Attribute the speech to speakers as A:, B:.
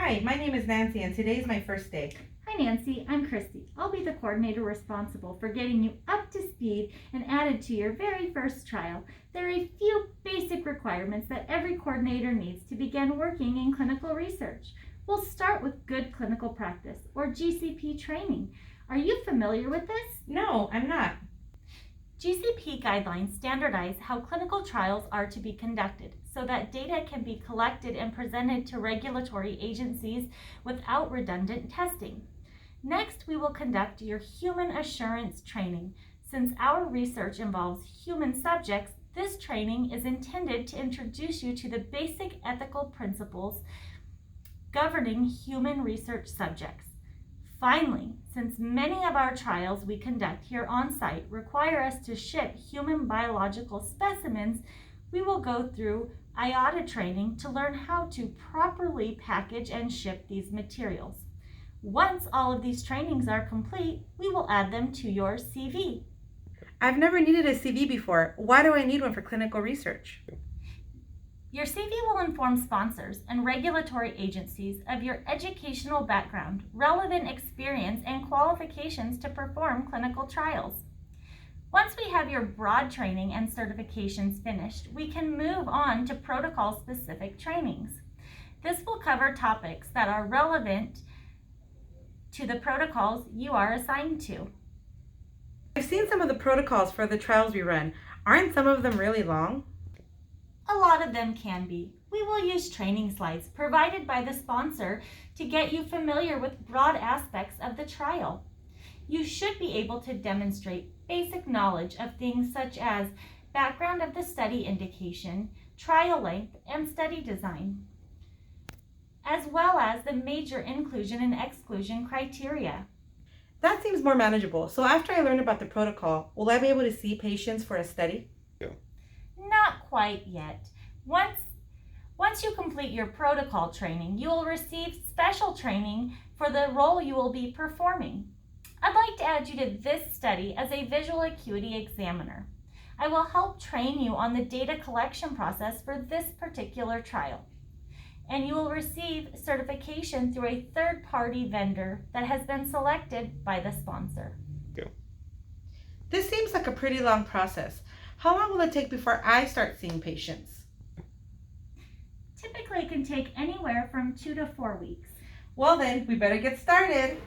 A: Hi, my name is Nancy and today is my first day.
B: Hi Nancy, I'm Christy. I'll be the coordinator responsible for getting you up to speed and added to your very first trial. There are a few basic requirements that every coordinator needs to begin working in clinical research. We'll start with good clinical practice, or GCP training. Are you familiar with this?
A: No, I'm not.
B: GCP guidelines standardize how clinical trials are to be conducted so that data can be collected and presented to regulatory agencies without redundant testing. Next, we will conduct your human assurance training. Since our research involves human subjects, this training is intended to introduce you to the basic ethical principles governing human research subjects. Finally, since many of our trials we conduct here on site require us to ship human biological specimens, we will go through IATA training to learn how to properly package and ship these materials. Once all of these trainings are complete, we will add them to your CV.
A: I've never needed a CV before. Why do I need one for clinical research?
B: Your CV will inform sponsors and regulatory agencies of your educational background, relevant experience, and qualifications to perform clinical trials. Once we have your broad training and certifications finished, we can move on to protocol-specific trainings. This will cover topics that are relevant to the protocols you are assigned to.
A: I've seen some of the protocols for the trials we run. Aren't some of them really long?
B: A lot of them can be. We will use training slides provided by the sponsor to get you familiar with broad aspects of the trial. You should be able to demonstrate basic knowledge of things such as background of the study indication, trial length, and study design, as well as the major inclusion and exclusion criteria.
A: That seems more manageable. So after I learn about the protocol, will I be able to see patients for a study?
B: Not quite yet. Once you complete your protocol training, you will receive special training for the role you will be performing. I'd like to add you to this study as a visual acuity examiner. I will help train you on the data collection process for this particular trial. And you will receive certification through a third-party vendor that has been selected by the sponsor.
A: This seems like a pretty long process. How long will it take before I start seeing patients?
B: Typically, it can take anywhere from 2 to 4 weeks.
A: Well then, we better get started.